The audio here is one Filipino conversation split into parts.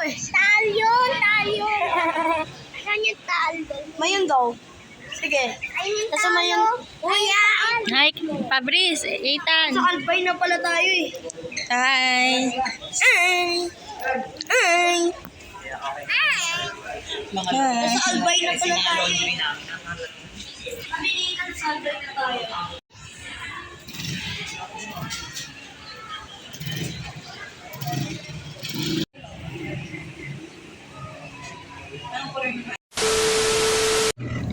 eh. Talyon. Saan yung talyon? Mayon daw. Sige. Nasa mayon. Kuya. Hi, Fabrice, Ethan. Sa Albay na pala tayo eh. Hi. Nasa Albay na pala tayo eh. Sabi ni Ethan, sa Albay na tayo.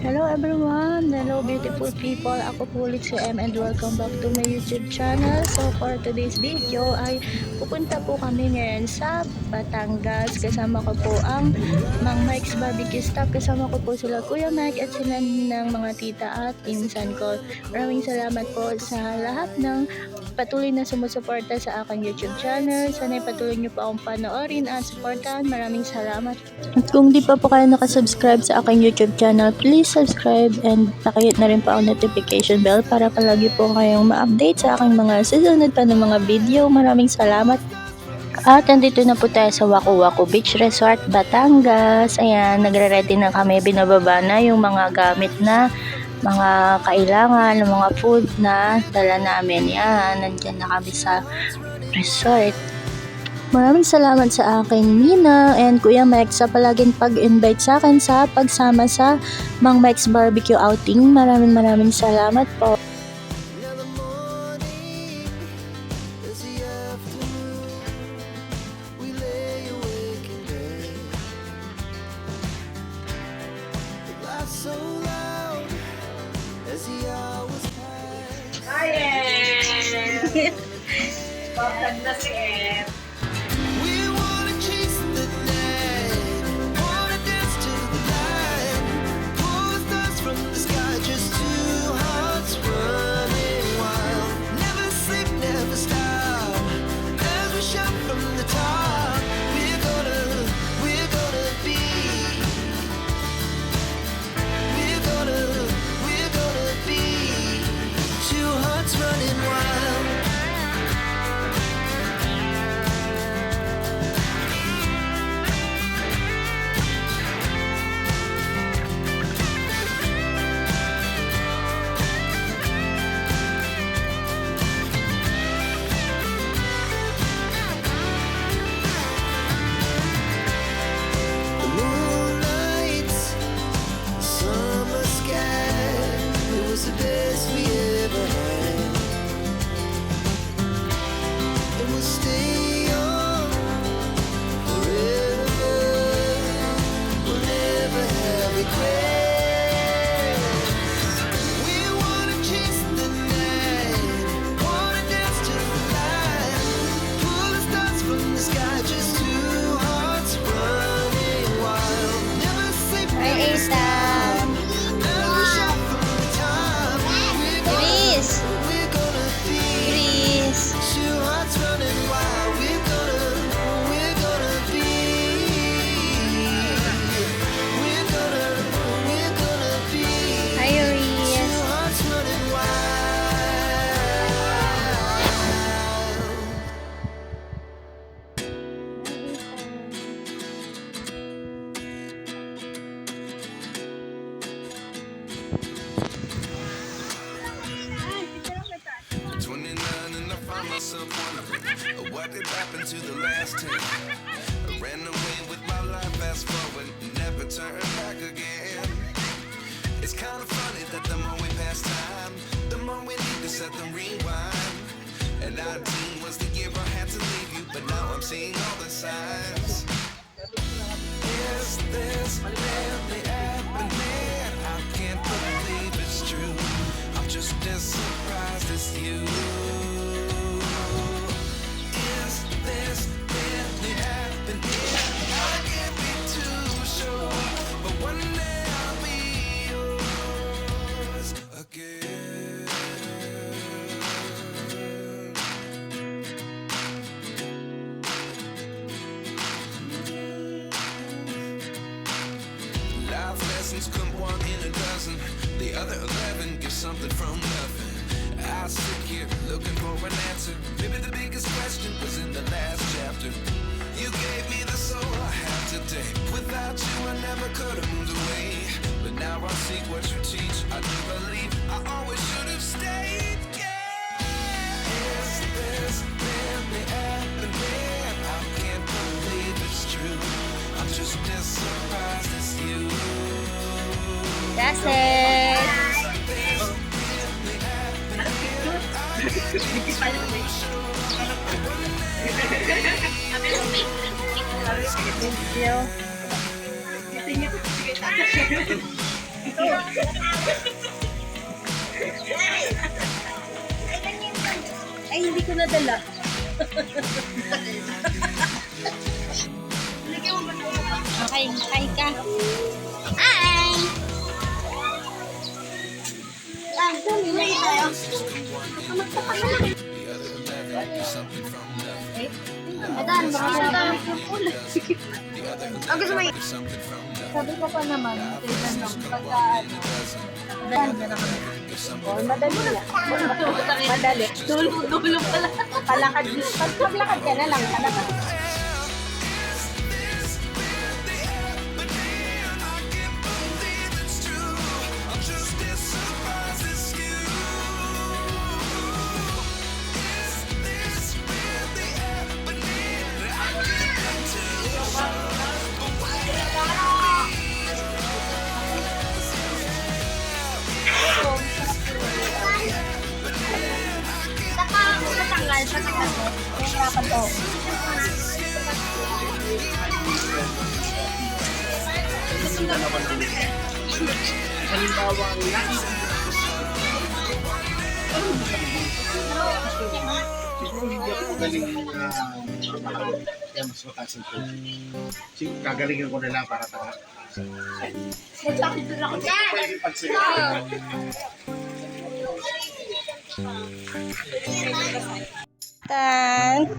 Hello everyone! Hello beautiful people! Ako po ulit si M and welcome back to my YouTube channel. So for today's video ay pupunta po kami ngayon sa Batangas. Kasama ko po ang Mang Mike's Barbecue Staff. Kasama ko po sila Kuya Mike at sila ng mga tita at pinsan ko. Maraming salamat po sa lahat ng patuloy na sumusuporta sa aking YouTube channel. Sana patuloy nyo po akong panoorin at supportahan. Maraming salamat. At kung di pa po kayo nakasubscribe sa aking YouTube channel, please subscribe and pakihit na rin po ang notification bell para palagi po kayong ma-update sa aking mga susunod pa ng mga video. Maraming salamat. At andito na po tayo sa Waku Waku Beach Resort, Batangas. Ayan, nagre-ready na kami. Binababa na yung mga gamit na mga kailangan, mga food na dala namin. Yan, nandyan na kami sa resort. Maraming salamat sa aking Nina and Kuya Mike sa palaging pag-invite sa akin sa pagsama sa Mang Mike's Barbecue outing. Maraming salamat po. Hi, Pagdag na si Em. What did happen to the last 10? I ran away with my life, fast forward, never turn back again. It's kind of funny that the more we pass time, the more we need to set the rewind. And 19 was the year I had to leave you, but now I'm seeing all the signs. Is this really happening? I can't believe it's true. I'm just as surprised as you. This really happening? I can't be too sure, but one day I'll be yours again. Life lessons come one in a dozen. The other 11 get something from nothing. I sit here looking for an answer. Maybe the biggest question was in the last chapter. You gave me the soul I had. without you, I never could have moved away. But now I seek what you teach. I do believe I always should have stayed. Yeah. Is this really happening? I can't believe it's true. I'm just as surprised as you. That's it. Thank you. Ay, hindi ko nadala. Okay, kain ka. Hi! Ay, tuloy tayo. Adan, makita tayo ng pula. Ang gusto mo sabi ko pa naman, kailan lang, pagka madali na. Madali. Dulong pala. Palakad. Paglakad ka na lang. Palakad. Patanggal ko. Hirapan ko. Halimbawa, siguro hindi ako galing kaya mas mataas ang coach. Siguro gagalingin ko na lang para taka. Pwede pagsilakan. Ethan.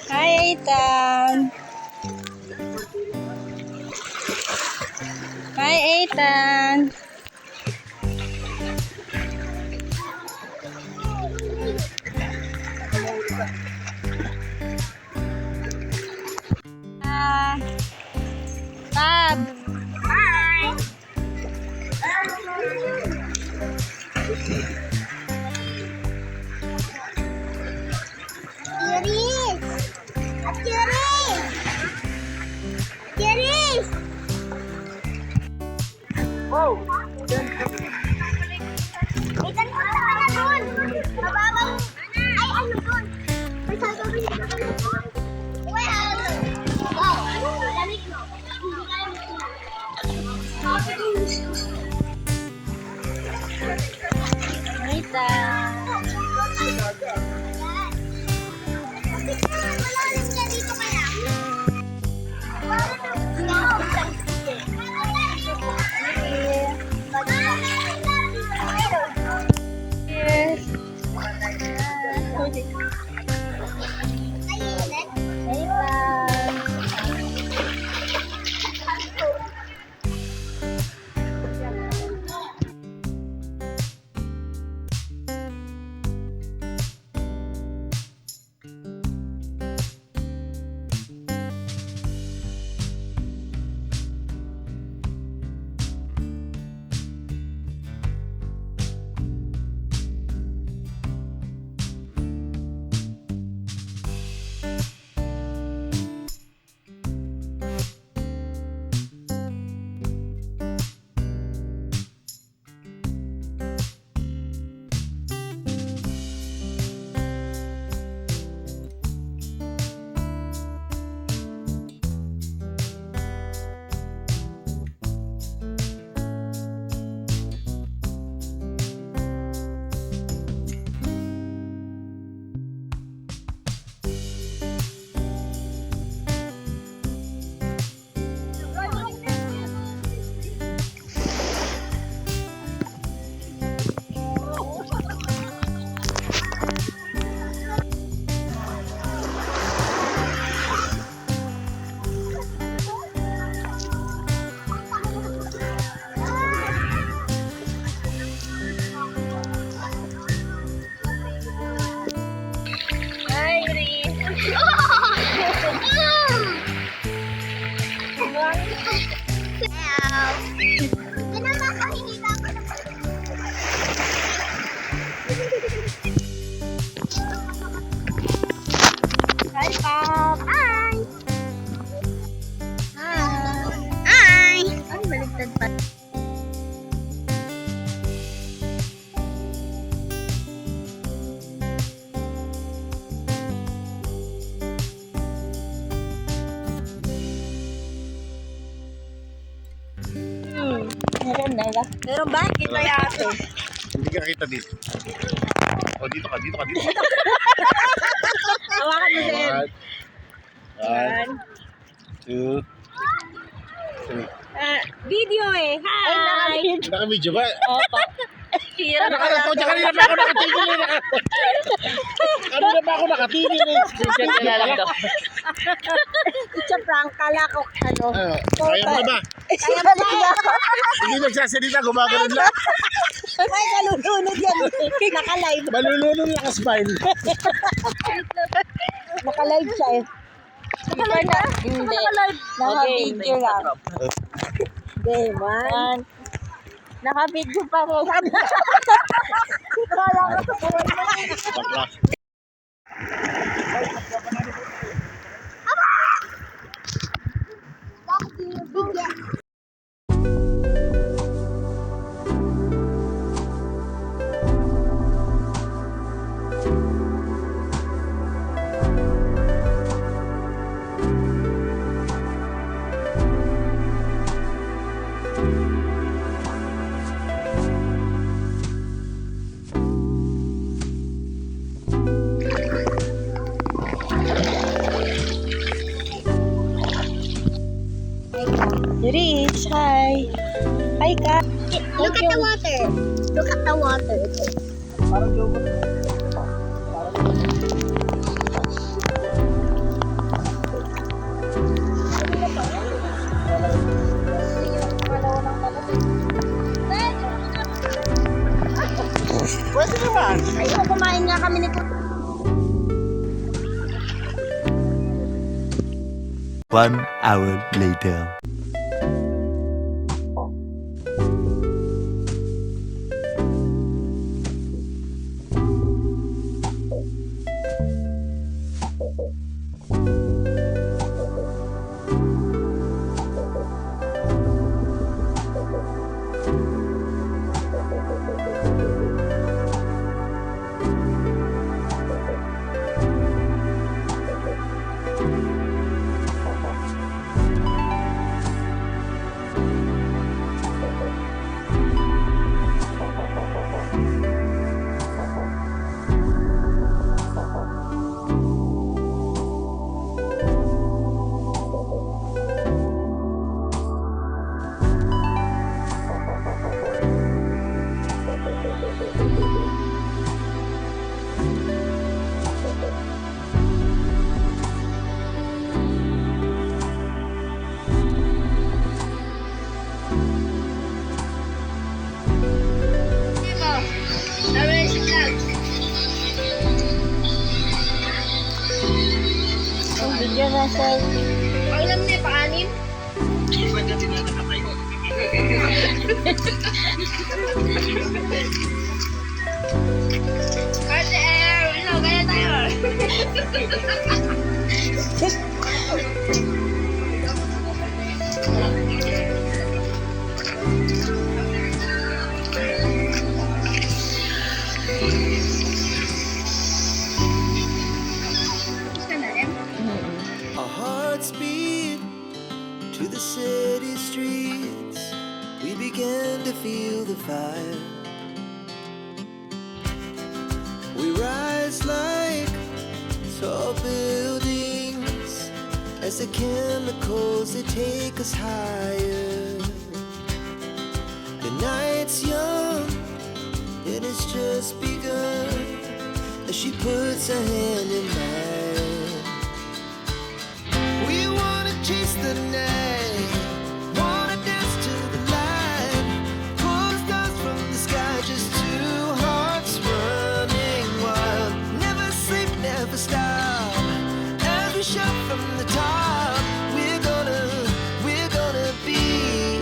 Hi, Ethan. Hi, Ethan. Tab. Ikan ko sa kanya doon. Mababaw. Ay, ano doon? May sasabihin ka na doon. Well, wow. Lamig no? Hindi kaya mo Ethan. malalim ka dito kaya. Yes. Ethan. Kinamakahingi na ako ng Hi, Pop! Hi! Hi! Ay, baliktad pa. Meron na lang. Meron ba? Kita yato. Hindi ka kita dito. O, dito ka, dito ka, dito. Hawakan mo din. One, two, three. Video eh. Hi! Naka-video ba? Opo. Hirap Kanina pa ako nakatingin eh. Kanina pa ako nakatingin eh. Screenshot ko na lang to. It's a prank. Kala ko ano. Kaya mo na ba? Kaya ba na? Hindi nagsasalita, gumagano'n lang. May nalulunod yan. Naka-live. Malulunong lang ka-smile. Naka-live siya eh. Naka-live na? Hindi. Naka-video lang. Game 1. Naka-video pa rin. Kala ko sa buhay mo. Bakla. Bakit yung bigyan? Rich, hi. Hi, Ka. Look at the water. Look at the water. Pwede naman. Ayun, kumain nga kami nito. 1 hour later. Video na, sir. Alam niya, paanim? Kasi ano, kaya tayo. Our hearts beat to the city streets. We began to feel the fire. We rise like tall buildings as the chemicals they take us higher. The night's young, it has just begun as she puts her hand in mine. We wanna chase the night, wanna dance to the light, pull the stars from the sky, just two hearts running wild. Never sleep, never stop, as we shout from the top. We're gonna be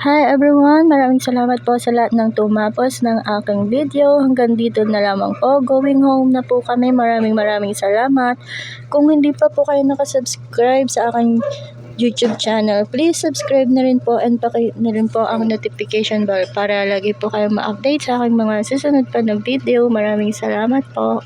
Hi everyone! Maraming salamat po sa lahat ng tumapos ng aking video. Hanggang dito na lamang po. Going home na po kami. Maraming salamat. Kung hindi pa po kayo nakasubscribe sa aking YouTube channel, please subscribe na rin po and pakihit na rin po ang notification bell para lagi po kayo ma-update sa aking mga susunod pa na video. Maraming salamat po.